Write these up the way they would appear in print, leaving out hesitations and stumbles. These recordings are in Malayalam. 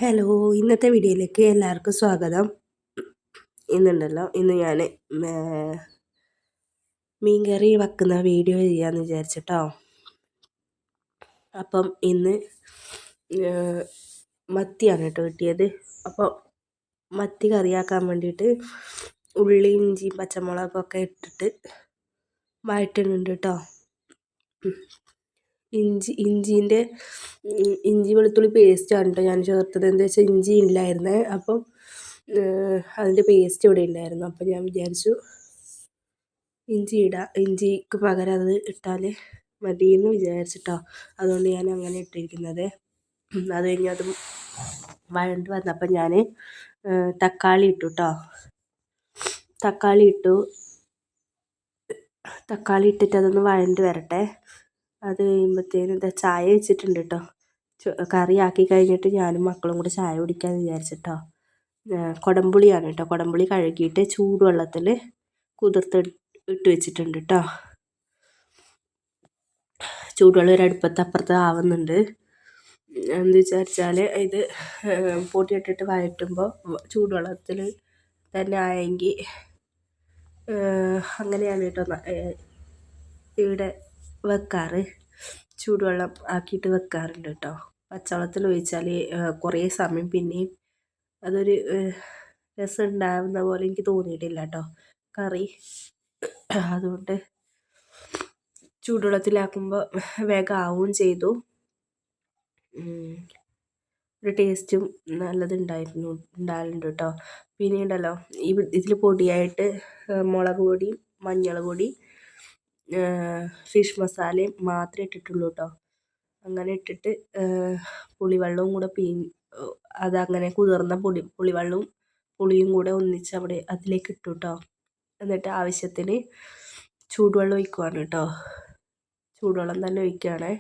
ഹലോ, ഇന്നത്തെ വീഡിയോയിലേക്ക് എല്ലാവർക്കും സ്വാഗതം. ഇന്ന് ഞാൻ മീൻ കറി വെക്കുന്ന വീഡിയോ ചെയ്യാമെന്ന് വിചാരിച്ചിട്ടോ. അപ്പം ഇന്ന് മത്തിയാണ് കേട്ടോ കിട്ടിയത്. അപ്പോൾ മത്തി കറിയാക്കാൻ വേണ്ടിയിട്ട് ഉള്ളി, ഇഞ്ചി, പച്ചമുളകൊക്കെ ഇട്ടിട്ട് വഴറ്റുന്നുണ്ട് കേട്ടോ. ഇഞ്ചി വെളുത്തുള്ളി പേസ്റ്റാണ് കേട്ടോ ഞാൻ ചേർത്തത്. എന്താ വെച്ചാൽ ഇഞ്ചി ഇല്ലായിരുന്നേ. അപ്പം അതിൻ്റെ പേസ്റ്റ് ഇവിടെ ഉണ്ടായിരുന്നു. അപ്പം ഞാൻ വിചാരിച്ചു ഇഞ്ചിക്ക് പകരം അത് ഇട്ടാൽ മതിയെന്ന് വിചാരിച്ചിട്ടോ. അതുകൊണ്ട് ഞാൻ അങ്ങനെ ഇട്ടിരിക്കുന്നത്. അത് കഴിഞ്ഞ് അത് വഴണ്ട് വന്നപ്പോൾ ഞാൻ തക്കാളി ഇട്ടു കേട്ടോ. തക്കാളി ഇട്ടിട്ട് അതൊന്ന് വഴണ്ട് വരട്ടെ. അത് കഴിയുമ്പോഴത്തേനും ചായ വെച്ചിട്ടുണ്ട് കേട്ടോ. കറി ആക്കി കഴിഞ്ഞിട്ട് ഞാനും മക്കളും കൂടെ ചായ കുടിക്കാമെന്ന് വിചാരിച്ചിട്ടോ. കുടംപുളിയാണ് കേട്ടോ. കുടംപുളി കഴുകിയിട്ട് ചൂടുവെള്ളത്തിൽ ഇട്ട് വെച്ചിട്ടുണ്ട് കേട്ടോ. ചൂടുവെള്ളം ഒരു അപ്പുറത്ത് ആവുന്നുണ്ട്. എന്ത് വിചാരിച്ചാൽ ഇത് പൊടിയിട്ടിട്ട് വഴറ്റുമ്പോൾ ചൂടുവെള്ളത്തിൽ തന്നെ ആയെങ്കിൽ അങ്ങനെയാണ് കേട്ടോ ഇവിടെ വെക്കാറ്. ചൂടുവെള്ളം ആക്കിയിട്ട് വെക്കാറുണ്ട് കേട്ടോ. പച്ചവെള്ളത്തിൽ ഒഴിച്ചാൽ കുറേ സമയം പിന്നെയും അതൊരു രസം ഉണ്ടാകുന്ന പോലെ എനിക്ക് തോന്നിയിട്ടില്ല കേട്ടോ കറി. അതുകൊണ്ട് ചൂടുവെള്ളത്തിലാക്കുമ്പോൾ വേഗം ആവുകയും ചെയ്തു. ഒരു ടേസ്റ്റും ഉണ്ടാകലുണ്ട് കേട്ടോ. പിന്നെ ഉണ്ടല്ലോ ഇതിൽ പൊടിയായിട്ട് മുളക് പൊടി, മഞ്ഞൾ പൊടി, ഫിഷ് മസാലയും മാത്രമേ ഇട്ടിട്ടുള്ളൂ കേട്ടോ. അങ്ങനെ ഇട്ടിട്ട് പുളിവെള്ളവും കൂടെ അതങ്ങനെ കുതിർന്ന പുളിവെള്ളവും പുളിയും കൂടെ ഒന്നിച്ച് അതിലേക്ക് ഇട്ടു കേട്ടോ. എന്നിട്ട് ആവശ്യത്തിന് ചൂടുവെള്ളം ഒഴിക്കുവാണ് കേട്ടോ. ചൂടുവെള്ളം തന്നെ ഒഴിക്കുകയാണേ.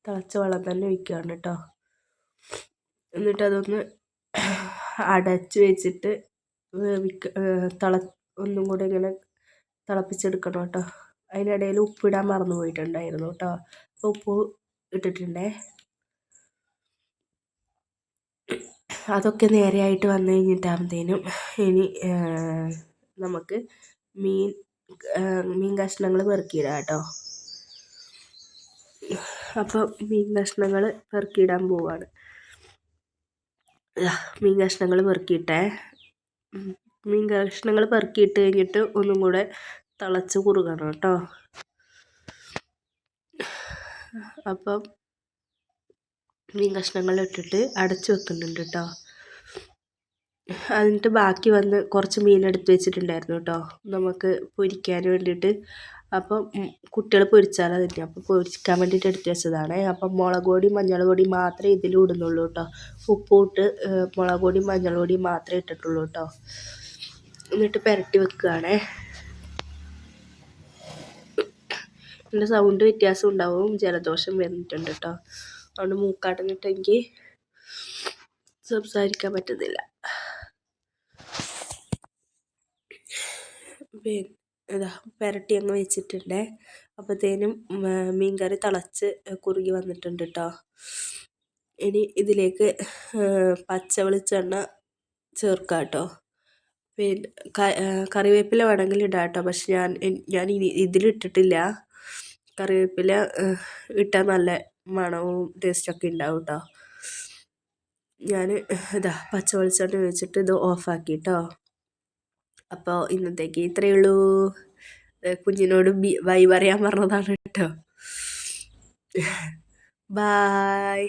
തിളച്ച വെള്ളം തന്നെ ഒഴിക്കുകയാണ് കേട്ടോ. എന്നിട്ട് അതൊന്ന് അടച്ച് വെച്ചിട്ട് ഒന്നും കൂടെ ഇങ്ങനെ തിളപ്പിച്ചെടുക്കണം കേട്ടോ. അതിനിടയിൽ ഉപ്പിടാൻ മറന്നു പോയിട്ടുണ്ടായിരുന്നു കേട്ടോ. ഉപ്പ് ഇട്ടിട്ടുണ്ടേ. അതൊക്കെ നേരെയായിട്ട് വന്നു കഴിഞ്ഞിട്ടാകുമ്പോഴത്തേനും ഇനി നമുക്ക് മീൻ കഷ്ണങ്ങൾ പെറുക്കിയിടാം കേട്ടോ. അപ്പം മീൻ കഷ്ണങ്ങൾ പെറുക്കിയിടാൻ പോവാണ്. മീൻ കഷ്ണങ്ങൾ പെറുക്കിയിട്ട് കഴിഞ്ഞിട്ട് ഒന്നും കൂടെ തിളച്ച് കുറുകണം കേട്ടോ. അപ്പം മീൻ കഷ്ണങ്ങൾ ഇട്ടിട്ട് അടച്ചു വെക്കുന്നുണ്ട് കേട്ടോ. എന്നിട്ട് ബാക്കി വന്ന് കുറച്ച് മീൻ എടുത്ത് വെച്ചിട്ടുണ്ടായിരുന്നു കേട്ടോ നമുക്ക് പൊരിക്കാൻ വേണ്ടിയിട്ട്. അപ്പം കുട്ടികൾ പൊരിച്ചാലോ തന്നെ. അപ്പം പൊരിക്കാൻ വേണ്ടിയിട്ട് എടുത്ത് വെച്ചതാണ്. അപ്പം മുളക് പൊടി, മഞ്ഞൾ പൊടി മാത്രമേ ഇതിൽ ഇടുന്നുള്ളൂ കേട്ടോ. ഉപ്പിട്ട് മുളക് പൊടി, മഞ്ഞൾ പൊടി മാത്രമേ ഇട്ടിട്ടുള്ളൂ കേട്ടോ. എന്നിട്ട് പുരട്ടി വെക്കുകയാണേ. എൻ്റെ സൗണ്ട് വ്യത്യാസം ഉണ്ടാവും. ജലദോഷം വരുന്നിട്ടുണ്ട് കേട്ടോ. അതുകൊണ്ട് മൂക്കാട്ടനിട്ട് എനിക്ക് സംസാരിക്കാൻ പറ്റുന്നില്ല. പിന്നെ പുരട്ടി അങ്ങ് വെച്ചിട്ടുണ്ട്. അപ്പോഴത്തേനും മീൻ കറി തിളച്ച് കുറുകി വന്നിട്ടുണ്ട് കേട്ടോ. ഇനി ഇതിലേക്ക് പച്ച വെളിച്ചെണ്ണ ചേർക്കാം കേട്ടോ. പിന്നെ കറിവേപ്പില വേണമെങ്കിൽ ഇടാം കേട്ടോ. പക്ഷെ ഞാൻ ഇതിലിട്ടിട്ടില്ല. കറിവേപ്പില ഇട്ടാൽ നല്ല മണവും ടേസ്റ്റൊക്കെ ഉണ്ടാവും കേട്ടോ. ഞാൻ പച്ച വെളിച്ചെണ്ണ ഒഴിച്ചിട്ട് ഇത് ഓഫാക്കി കേട്ടോ. അപ്പോൾ ഇന്നത്തേക്ക് ഇത്രയേ ഉള്ളൂ. കുഞ്ഞിനോട് ബൈ പറയാൻ പറഞ്ഞതാണ് കേട്ടോ. ബായ്.